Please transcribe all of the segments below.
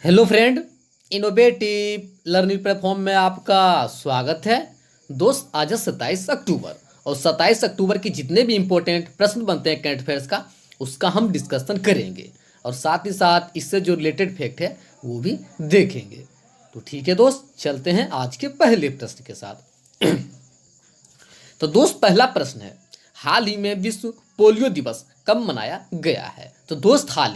Hello friend, innovative learning platform में आपका स्वागत है। दोस्त, आज है 27 अक्टूबर और 27 अक्टूबर की जितने भी इम्पोर्टेंट प्रश्न बनते हैं करंट अफेयर्स का, उसका हम डिस्कशन करेंगे और साथ ही साथ इससे जो रिलेटेड फैक्ट है वो भी देखेंगे। तो ठीक है दोस्त, चलते हैं आज के पहले प्रश्न के साथ। तो दोस्त, पहला प्रश्न है, हाल ही में विश्व पोलियो दिवस कब मनाया गया है? तो दोस्त, हाल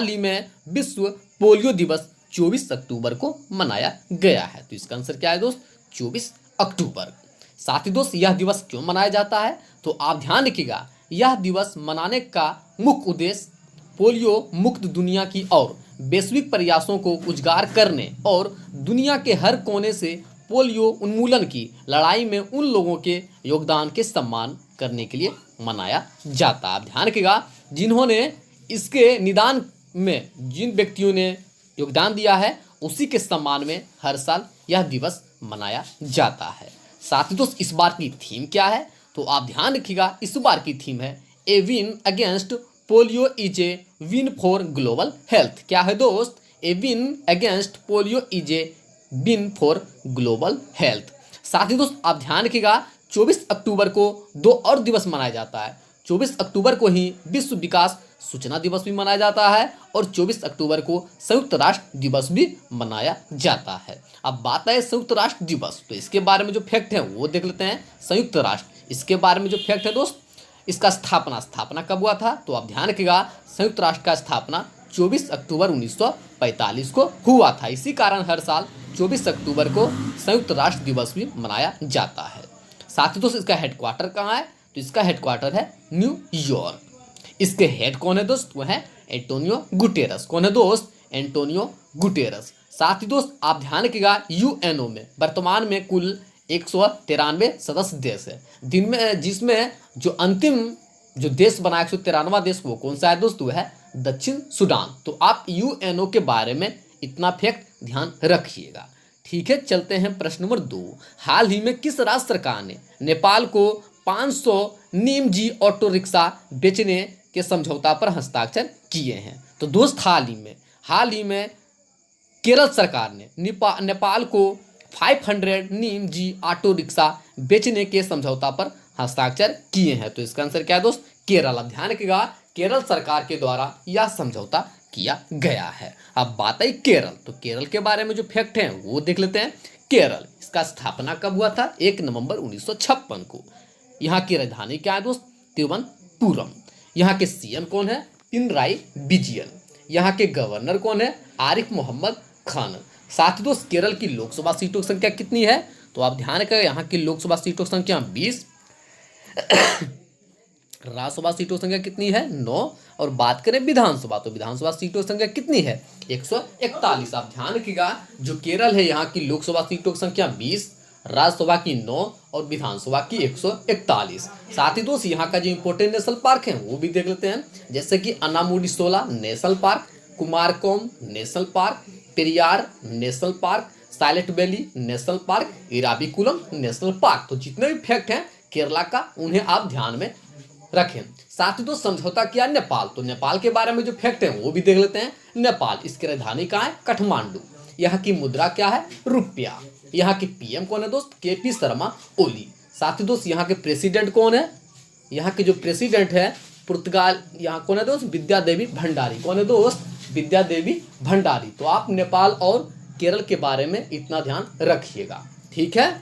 ही में विश्व पोलियो दिवस 24 अक्टूबर को मनाया गया है। तो इसका आंसर क्या है दोस्त? 24 अक्टूबर। साथ ही दोस्त, यह दिवस क्यों मनाया जाता है? तो आप ध्यान रखिएगा, यह दिवस मनाने का मुख्य उद्देश्य पोलियो मुक्त दुनिया की ओर वैश्विक प्रयासों को उजागर करने और दुनिया के हर कोने से पोलियो उन्मूलन की लड़ाई में उन लोगों के योगदान के सम्मान करने के लिए मनाया जाता है। आप ध्यान रखिएगा, जिन्होंने इसके निदान में जिन व्यक्तियों ने योगदान दिया है उसी के सम्मान में हर साल यह दिवस मनाया जाता है। साथ ही दोस्त, इस बार की थीम क्या है? तो आप ध्यान रखिएगा, इस बार की थीम है a win against polio is a win for global health. क्या है दोस्त? A win against polio is a win for global health. साथ ही दोस्त, आप ध्यान रखिएगा, 24 अक्टूबर को दो और दिवस मनाया जाता है। 24 अक्टूबर को ही विश्व विकास सूचना दिवस भी मनाया जाता है और 24 अक्टूबर को संयुक्त राष्ट्र दिवस भी मनाया जाता है। अब बात है संयुक्त राष्ट्र दिवस, तो इसके बारे में जो फैक्ट है वो देख लेते हैं। संयुक्त राष्ट्र, इसके बारे में जो फैक्ट है दोस्त, इसका स्थापना कब हुआ था? तो आप ध्यान रखिएगा, संयुक्त राष्ट्र का स्थापना 24 अक्टूबर 1945 को हुआ था। इसी कारण हर साल 24 अक्टूबर को संयुक्त राष्ट्र दिवस भी मनाया जाता है। साथ ही दोस्त, इसका हेडक्वार्टर कहाँ है? तो इसका हेडक्वार्टर है न्यूयॉर्क। इसके हेड कौन है दोस्त? वो है एंटोनियो गुटेरस। कौन है दोस्त? Antonio Guterres. साथ ही दोस्त, आप ध्यान रखिएगा, यूएनओ में वर्तमान में कुल 193 सदस्य देश है, दिन में जिसमें जो अंतिम जो देश बना 193वां देश वो कौन सा है दोस्त? वो है दक्षिण सूडान। तो आप यूएनओ के बारे में इतना फैक्ट ध्यान रखिएगा। ठीक है, चलते हैं प्रश्न नंबर 2। हाल ही में किस राज्य सरकार ने नेपाल को 500 नीम जी ऑटो रिक्शा बेचने के समझौता पर हस्ताक्षर किए हैं? तो दोस्त, हाल ही में केरल सरकार ने नेपाल को 500 नीम जी ऑटो रिक्शा बेचने के समझौता पर हस्ताक्षर किए हैं। तो इसका आंसर क्या है दोस्त? केरल। अब ध्यान रखिएगा, केरल सरकार के द्वारा यह समझौता किया गया है। अब बात आई केरल, तो केरल के बारे में जो फैक्ट हैं वो देख लेते हैं। केरल, इसका स्थापना कब हुआ था? 1 नवंबर 1956 को। यहाँ की राजधानी क्या है दोस्त? तिरुवनंतपुरम। यहाँ के सीएम कौन है? पिनराई विजयन। यहाँ के गवर्नर कौन है? आरिफ मोहम्मद खान। साथ ही दोस्त, केरल की लोकसभा सीटों की संख्या कितनी है? तो आप ध्यान रखिएगा, यहाँ की लोकसभा सीटों की संख्या 20, राज्यसभा सीटों की संख्या कितनी है? 9। और बात करें विधानसभा, तो विधानसभा सीटों की संख्या कितनी है? 141। आप ध्यान रखिएगा, जो केरल है यहाँ की लोकसभा सीटों की संख्या 20, राज्यसभा की 9 और विधानसभा की 141। साथ ही दोस्त, यहाँ का जो इंपोर्टेंट नेशनल पार्क है वो भी देख लेते हैं, जैसे कि Anamudi Shola national park, Kumarakom national park, Periyar national park, Silent Valley national park, Eravikulam national park. तो जितने भी फैक्ट हैं केरला का, उन्हें आप ध्यान में रखें। साथ ही दोस्त, समझौता किया नेपाल, तो नेपाल के बारे में जो फैक्ट है वो भी देख लेते हैं। नेपाल, इसकी राजधानी कहाँ है? काठमांडू। यहाँ की मुद्रा क्या है? रुपया। यहाँ के पीएम कौन है दोस्त? केपी शर्मा ओली। साथ ही दोस्त, यहाँ के प्रेसिडेंट कौन है? यहाँ के जो प्रेसिडेंट है पुर्तगाल, यहाँ कौन है दोस्त? विद्या देवी भंडारी। कौन है दोस्त? विद्या देवी भंडारी। तो आप नेपाल और केरल के बारे में इतना ध्यान रखिएगा। ठीक है,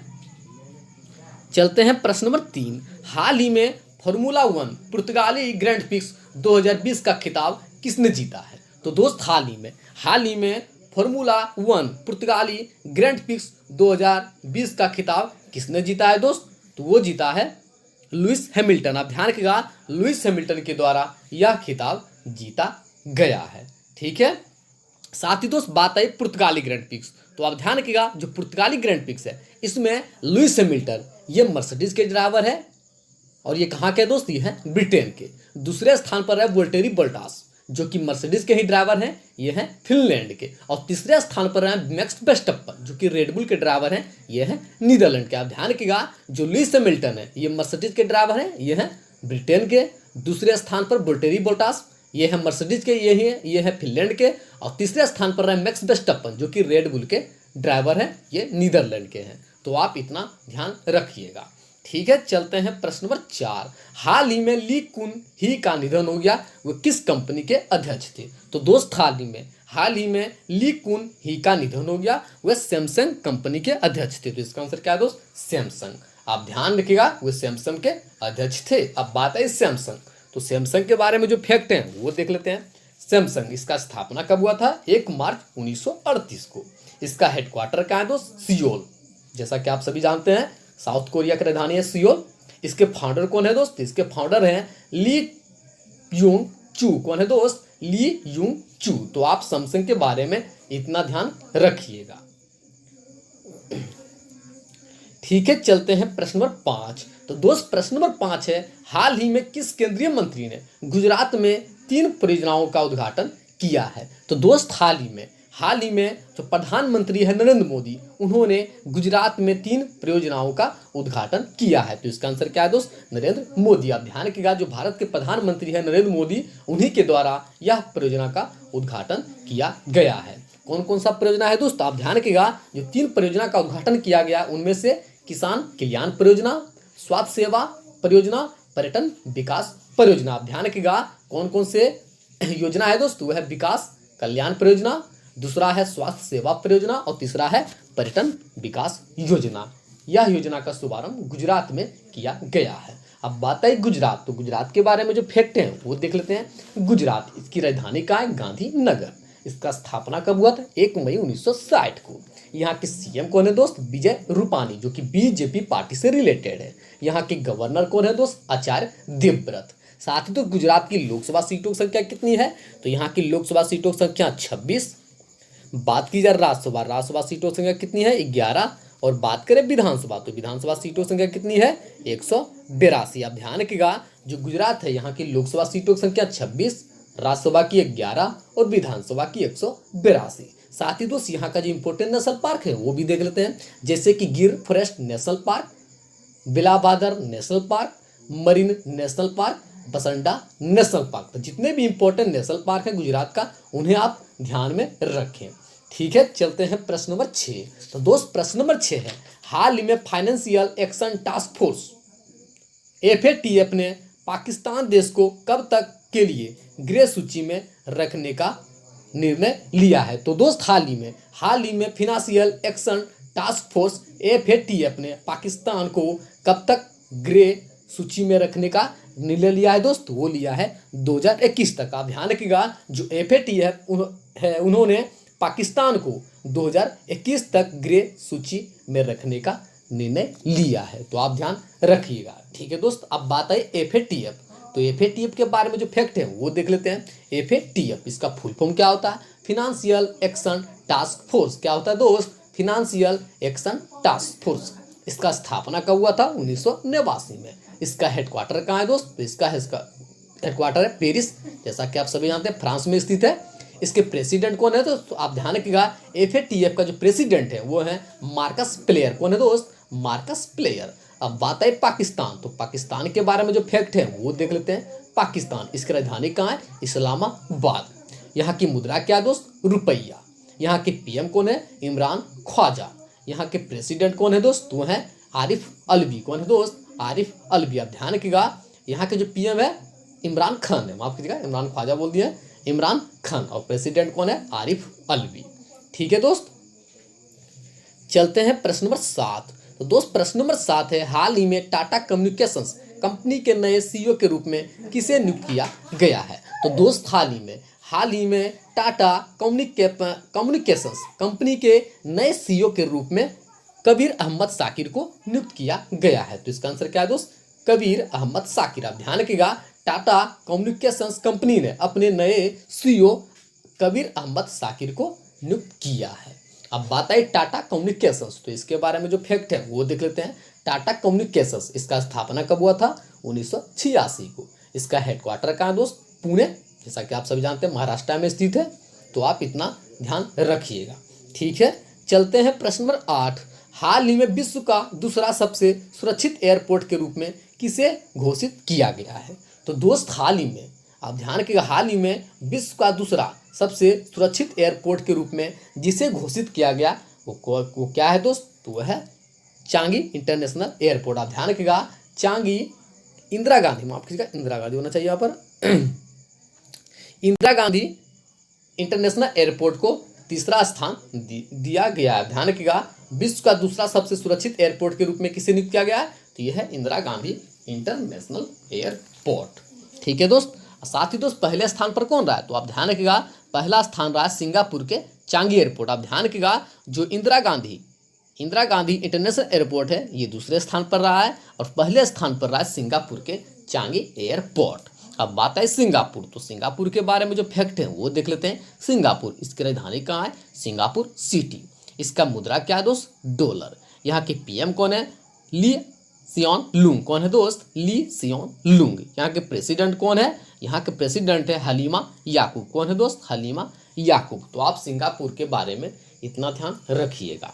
चलते हैं प्रश्न नंबर 3। हाल ही में फॉर्मूला 1 पुर्तगाली ग्रैंड प्रिक्स 2020 का खिताब किसने जीता है? तो दोस्त, हाल ही में फॉर्मूला 1 पुर्तगाली ग्रैंड प्रिक्स 2020 का खिताब किसने जीता है दोस्त? तो वो जीता है लुइस हैमिल्टन। आप ध्यान रखिएगा, लुइस हैमिल्टन के द्वारा यह खिताब जीता गया है। ठीक है, साथ ही दोस्त, बात आई पुर्तगाली ग्रैंड प्रिक्स, तो आप ध्यान रखिएगा, जो पुर्तगाली ग्रैंड प्रिक्स है इसमें लुइस हैमिल्टन ये मर्सिडीज के ड्राइवर है और ये कहाँ के दोस्त? ये है ब्रिटेन के। दूसरे स्थान पर है वोल्टेरी बोल्टास, जो कि मर्सिडीज के ही ड्राइवर हैं, ये हैं फिनलैंड के। और तीसरे स्थान पर हैं मैक्स वर्स्टेपन, जो कि रेडबुल के ड्राइवर हैं, ये हैं नीदरलैंड के। आप ध्यान रखिएगा, जो लुइस हैमिल्टन है ये मर्सिडीज के ड्राइवर हैं, ये हैं ब्रिटेन के। दूसरे स्थान पर वोल्टेरी बोल्टास, ये है मर्सिडीज के, ये है फिनलैंड के, और तीसरे स्थान पर रहे मैक्स वर्स्टेपन जो कि रेड बुल के ड्राइवर हैं, ये नीदरलैंड के हैं। तो आप इतना ध्यान रखिएगा। ठीक है, चलते हैं प्रश्न नंबर 4। हाल ही में ली कुन ही का निधन हो गया, वो किस कंपनी के अध्यक्ष थे? तो दोस्त हाल ही में ली कुन ही का निधन हो गया, वह सैमसंग कंपनी के अध्यक्ष थे। तो इसका आंसर क्या है दोस्त? सैमसंग। आप ध्यान रखिएगा, वे सैमसंग के अध्यक्ष थे। अब बात है सैमसंग, तो सैमसंग के बारे में जो फैक्ट हैं वो देख लेते हैं। सैमसंग, इसका स्थापना कब हुआ था? 1 मार्च 1938 को। इसका हेडक्वार्टर कहाँ है दोस्त? सियोल। जैसा कि आप सभी जानते हैं साउथ कोरिया की राजधानी है सियोल। इसके फाउंडर कौन है दोस्त? इसके फाउंडर हैं ली यूंग चू। कौन है दोस्त? ली यूंग चू। तो आप सैमसंग के बारे में इतना ध्यान रखिएगा। ठीक है, चलते हैं प्रश्न नंबर 5। तो दोस्त प्रश्न नंबर 5 है, हाल ही में किस केंद्रीय मंत्री ने गुजरात में 3 परियोजनाओं का उद्घाटन किया है? तो दोस्त हाल ही में जो प्रधानमंत्री है नरेंद्र मोदी, उन्होंने गुजरात में 3 परियोजनाओं का उद्घाटन किया है। तो इसका आंसर क्या है दोस्त? नरेंद्र मोदी। आप ध्यान रखिएगा, जो भारत के प्रधानमंत्री है नरेंद्र मोदी, उन्हीं के द्वारा यह परियोजना का उद्घाटन किया गया है। कौन कौन सा परियोजना है दोस्त? आप ध्यान रखिएगा, जो 3 परियोजना का उद्घाटन किया गया उनमें से किसान कल्याण परियोजना, स्वास्थ्य सेवा परियोजना, पर्यटन विकास परियोजना। आप ध्यान रखिएगा कौन कौन से योजना है दोस्त? वह है विकास कल्याण परियोजना, दूसरा है स्वास्थ्य सेवा परियोजना, और तीसरा है पर्यटन विकास योजना। यह योजना का शुभारंभ गुजरात में किया गया है। अब बात है गुजरात, तो गुजरात के बारे में जो फैक्ट हैं वो देख लेते हैं। गुजरात, इसकी राजधानी कहाँ है? गांधीनगर। इसका स्थापना कब हुआ था? 1 मई 1960 को। यहाँ के सीएम कौन है दोस्त? विजय रूपानी, जो कि बीजेपी पार्टी से रिलेटेड है। यहाँ के गवर्नर कौन है दोस्त? आचार्य देवव्रत। साथ ही तो गुजरात की लोकसभा सीटों की संख्या कितनी है? तो यहाँ की लोकसभा सीटों की संख्या 26। बात की जाए राज्यसभा सीटों की संख्या कितनी है? 11। और बात करें विधानसभा, तो विधानसभा सीटों की संख्या कितनी है? 182। आप ध्यान रखिएगा, जो गुजरात है यहाँ की लोकसभा सीटों की संख्या 26, राज्यसभा की 11 और विधानसभा की 182। साथ ही दोस्त यहाँ का जो इंपॉर्टेंट नेशनल पार्क है वो भी देख लेते हैं, जैसे कि Gir forest national park, Velavadar national park, marine national park, Vansda national park. तो जितने भी इंपॉर्टेंट नेशनल पार्क हैं गुजरात का, उन्हें आप ध्यान में रखें। ठीक है, चलते हैं प्रश्न नंबर 6। तो दोस्त प्रश्न नंबर 6 है, हाल ही में financial action task force FATF ने पाकिस्तान देश को कब तक के लिए ग्रे सूची में रखने का निर्णय लिया है? तो दोस्त हाल ही में financial action task force FATF ने पाकिस्तान को कब तक ग्रे सूची में रखने का निर्णय लिया है दोस्त? वो लिया है 2021 तक। आप ध्यान रखिएगा, जो FATF है उन्होंने पाकिस्तान को 2021 तक ग्रे सूची में रखने का निर्णय लिया है। तो आप ध्यान रखिएगा। ठीक है दोस्त, अब बात है FATF। तो FATF के बारे में जो फैक्ट है वो देख लेते हैं। FATF, इसका फुल फॉर्म क्या होता है? Financial action task force. क्या होता है दोस्त? Financial action task force. इसका स्थापना कब हुआ था? 1989 में। इसका हेडक्वार्टर कहाँ है दोस्त? तो इसका हेडक्वार्टर है पेरिस, जैसा कि आप सभी जानते हैं फ्रांस में स्थित है। इसके प्रेसिडेंट कौन है? तो आप ध्यान रखिएगा, FATF का जो प्रेसिडेंट है वो है मार्कस प्लेयर। कौन है दोस्त? Marcus player. अब बात है पाकिस्तान, तो पाकिस्तान के बारे में जो फैक्ट है वो देख लेते हैं। पाकिस्तान, इसकी राजधानी कहाँ है? इस्लामाबाद। यहाँ की मुद्रा क्या है दोस्त? रुपया। यहाँ के PM कौन है? इमरान ख्वाजा। यहाँ के प्रेसिडेंट कौन है दोस्त? वो है आरिफ अलवी। कौन है दोस्त? आरिफ अलवी। आप ध्यान रखिएगा, यहाँ के जो PM है इमरान खान है, माफ कीजिएगा इमरान ख्वाजा बोल दिया, इमरान खान। और प्रेसिडेंट कौन है? आरिफ अलवी। ठीक है दोस्त, चलते हैं प्रश्न नंबर 7। तो दोस्त प्रश्न नंबर 7 है, हाल ही में टाटा कम्युनिकेशंस कंपनी के नए CEO के रूप में किसे नियुक्त किया गया है? तो दोस्त हाल ही में टाटा कम्युनिकेशंस कंपनी के नए CEO के रूप में कबीर अहमद शाकिर को नियुक्त किया गया है। तो इसका आंसर क्या है दोस्त? कबीर अहमद शाकिर। आप ध्यान रखिएगा, टाटा कम्युनिकेशंस कंपनी ने अपने नए CEO कबीर अहमद शाकिर को नियुक्त किया है। अब बात आई टाटा कम्युनिकेशंस, तो इसके बारे में जो फैक्ट है वो देख लेते हैं। टाटा कम्युनिकेशंस, इसका स्थापना कब हुआ था? 1986 को। इसका हेडक्वार्टर कहाँ है दोस्त? पुणे, जैसा कि आप सभी जानते हैं महाराष्ट्र में स्थित है। तो आप इतना ध्यान रखिएगा। ठीक है, चलते हैं प्रश्न नंबर 8। हाल ही में विश्व का दूसरा सबसे सुरक्षित एयरपोर्ट के रूप में किसे घोषित किया गया है? तो दोस्त हाल ही में आप ध्यान रखिएगा, हाल ही में विश्व का दूसरा सबसे सुरक्षित एयरपोर्ट के रूप में जिसे घोषित किया गया वो क्या है दोस्त, तो वह है चांगी इंटरनेशनल एयरपोर्ट। आप ध्यान रखिएगा, चांगी इंदिरा गांधी, माफ कीजिएगा इंदिरा गांधी होना चाहिए यहाँ पर इंदिरा गांधी इंटरनेशनल एयरपोर्ट को तीसरा स्थान दिया गया है। ध्यान रखिएगा, विश्व का दूसरा सबसे सुरक्षित एयरपोर्ट के रूप में किसे नियुक्त किया गया है, तो यह है इंदिरा गांधी इंटरनेशनल एयरपोर्ट। ठीक है दोस्त, साथ ही दोस्त पहले स्थान पर कौन रहा है, तो आप ध्यान रखिएगा पहला स्थान रहा है सिंगापुर के चांगी एयरपोर्ट। आप ध्यान रखिएगा, जो इंदिरा गांधी इंटरनेशनल एयरपोर्ट है ये दूसरे स्थान पर रहा है और पहले स्थान पर रहा है सिंगापुर के चांगी एयरपोर्ट। अब बात है सिंगापुर, तो सिंगापुर के बारे में जो फैक्ट है वो देख लेते हैं। सिंगापुर, इसकी राजधानी कहाँ है, सिंगापुर सिटी। इसका मुद्रा क्या है दोस्त, डॉलर। यहाँ के पीएम कौन है, ली सियोन लुंग। कौन है दोस्त, ली सियोन लुंग। यहाँ के प्रेसिडेंट कौन है, यहाँ के प्रेसिडेंट है हलीमा याकूब। कौन है दोस्त, हलीमा याकूब। तो आप सिंगापुर के बारे में इतना ध्यान रखिएगा।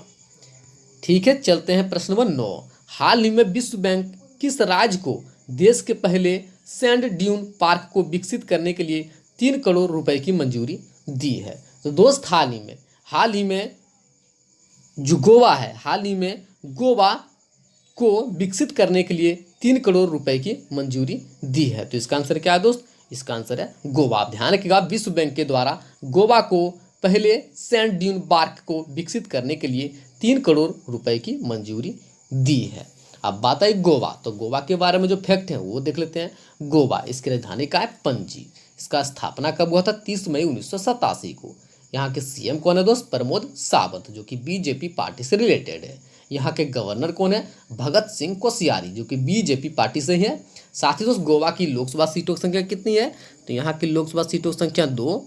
ठीक है, चलते हैं प्रश्न नंबर 9। हाल ही में विश्व बैंक किस राज्य को देश के पहले सैंड ड्यून पार्क को विकसित करने के लिए 3 करोड़ रुपए की मंजूरी दी है। तो दोस्त हाल ही में जो गोवा है, हाल ही में गोवा को विकसित करने के लिए 3 करोड़ रुपए की मंजूरी दी है। तो इसका आंसर क्या है दोस्त, इसका आंसर है गोवा। आप ध्यान रखिएगा, विश्व बैंक के द्वारा गोवा को पहले सैंड ड्यून पार्क को विकसित करने के लिए 3 करोड़ रुपए की मंजूरी दी है। अब बात आई गोवा, तो गोवा के बारे में जो फैक्ट है वो देख लेते हैं। गोवा, इसकी राजधानी का है पणजी। इसका स्थापना कब हुआ था, 30 मई 1987 को। यहाँ के सीएम कौन है दोस्त, प्रमोद सावंत, जो कि बीजेपी पार्टी से रिलेटेड है। यहाँ के गवर्नर कौन है, भगत सिंह कोश्यारी, जो कि बीजेपी पार्टी से ही है। साथ ही दोस्त गोवा की लोकसभा सीटों की संख्या कितनी है, तो यहाँ की लोकसभा सीटों की संख्या 2।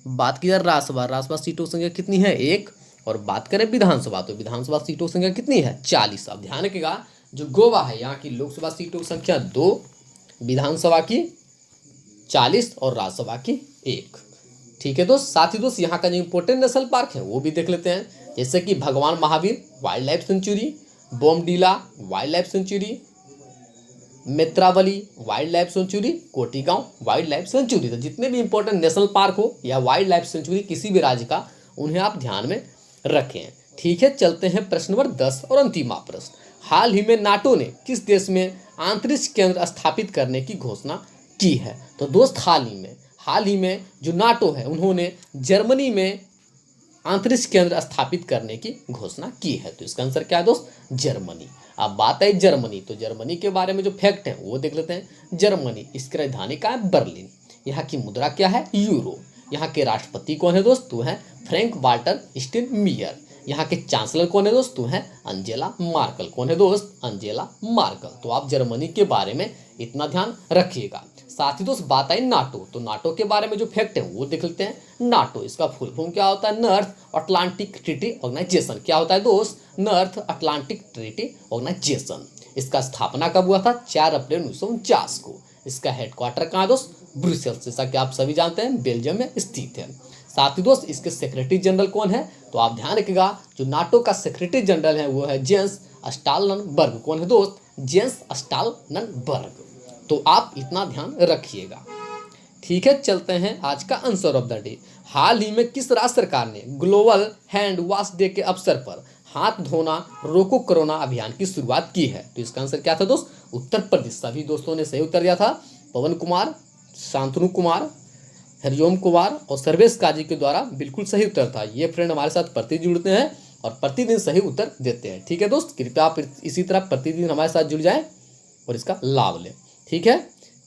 बात की जाए राज्यसभा सीटों की संख्या कितनी है, 1। और बात करें विधानसभा, तो विधानसभा सीटों की संख्या कितनी है, 40। अब ध्यान रखिएगा, जो गोवा है यहाँ की लोकसभा सीटों की संख्या 2, विधानसभा की 40 और राज्यसभा की 1। ठीक है दोस्त, साथ ही दोस्त यहाँ का जो इंपॉर्टेंट नेशनल पार्क है वो भी देख लेते हैं, जैसे कि Bhagwan Mahavir wildlife sanctuary, Bomdila wildlife sanctuary, Netravali wildlife sanctuary, Cotigao wildlife sanctuary. तो जितने भी इंपॉर्टेंट नेशनल पार्क हो या वाइल्ड लाइफ सेंचुरी किसी भी राज्य का, उन्हें आप ध्यान में रखें। ठीक है, चलते हैं प्रश्न नंबर 10 और अंतिम प्रश्न। हाल ही में नाटो ने किस देश में अंतरिक्ष केंद्र स्थापित करने की घोषणा की है, तो दोस्त हाल ही में जो नाटो है उन्होंने जर्मनी में अंतरिक्ष केंद्र स्थापित करने की घोषणा की है। तो इसका आंसर क्या है दोस्त, जर्मनी। अब बात है जर्मनी, तो जर्मनी के बारे में जो फैक्ट है वो देख लेते हैं। जर्मनी, इसकी राजधानी का है बर्लिन। यहाँ की मुद्रा क्या है, यूरो। यहाँ के राष्ट्रपति कौन है दोस्त, तो है फ्रैंक वाल्टर स्टाइनमायर। यहाँ के चांसलर कौन है दोस्त, तो है अंजेला मार्कल। कौन है दोस्त, अंजेला मार्कल। तो आप जर्मनी के बारे में इतना ध्यान रखिएगा। साथ ही दोस्त बात आई नाटो, तो नाटो के बारे में जो फैक्ट है वो देख लेते हैं। नाटो, इसका फुल फॉर्म क्या होता है, नॉर्थ अटलांटिक ट्रीटी ऑर्गेनाइजेशन। क्या होता है दोस्त, नॉर्थ अटलांटिक ट्रीटी ऑर्गेनाइजेशन। इसका स्थापना कब हुआ था, 4 अप्रैल 1949 को। इसका हेडक्वार्टर कहाँ है दोस्त, ब्रुसेल्स, जैसा कि आप सभी जानते हैं बेल्जियम में स्थित है। साथ ही दोस्त इसके सेक्रेटरी जनरल कौन है, तो आप ध्यान रखिएगा, जो नाटो का सेक्रेटरी जनरल है वो है जेंस स्टोल्टनबर्ग। कौन है दोस्त, जेंस स्टोल्टनबर्ग। तो आप इतना ध्यान रखिएगा। ठीक है, चलते हैं आज का आंसर ऑफ द डे। हाल ही में किस राज्य सरकार ने ग्लोबल हैंड वॉश डे के अवसर पर हाथ धोना रोको कोरोना अभियान की शुरुआत की है, तो इसका आंसर क्या था दोस्त, उत्तर प्रदेश। सभी दोस्तों ने सही उत्तर दिया था। पवन कुमार, शांतनु कुमार, हरिओम कुमार और सर्वेश काजी के द्वारा बिल्कुल सही उत्तर था। ये फ्रेंड हमारे साथ प्रतिदिन जुड़ते हैं और प्रतिदिन सही उत्तर देते हैं। ठीक है दोस्त, कृपया आप इसी तरह प्रतिदिन हमारे साथ जुड़ जाएं और इसका लाभ लें। ठीक है,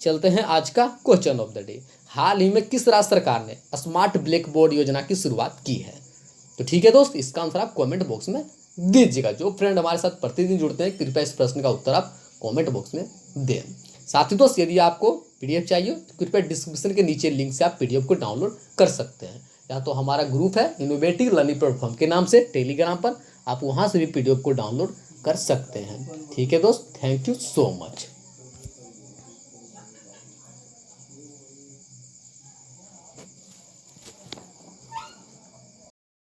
चलते हैं आज का क्वेश्चन ऑफ द डे। हाल ही में किस राज्य सरकार ने स्मार्ट ब्लैक बोर्ड योजना की शुरुआत की है, तो ठीक है दोस्त, इसका आंसर आप कमेंट बॉक्स में दीजिएगा। जो फ्रेंड हमारे साथ प्रतिदिन जुड़ते हैं कृपया इस प्रश्न का उत्तर आप कमेंट बॉक्स में दें। साथ ही दोस्त यदि आपको पीडीएफ चाहिए तो कृपया डिस्क्रिप्शन के नीचे लिंक से आप पीडीएफ को डाउनलोड कर सकते हैं, या तो हमारा ग्रुप है इनोवेटिव लर्निंग प्लेटफॉर्म के नाम से टेलीग्राम पर, आप वहाँ से भी पीडीएफ को डाउनलोड कर सकते हैं। ठीक है दोस्त, थैंक यू सो मच।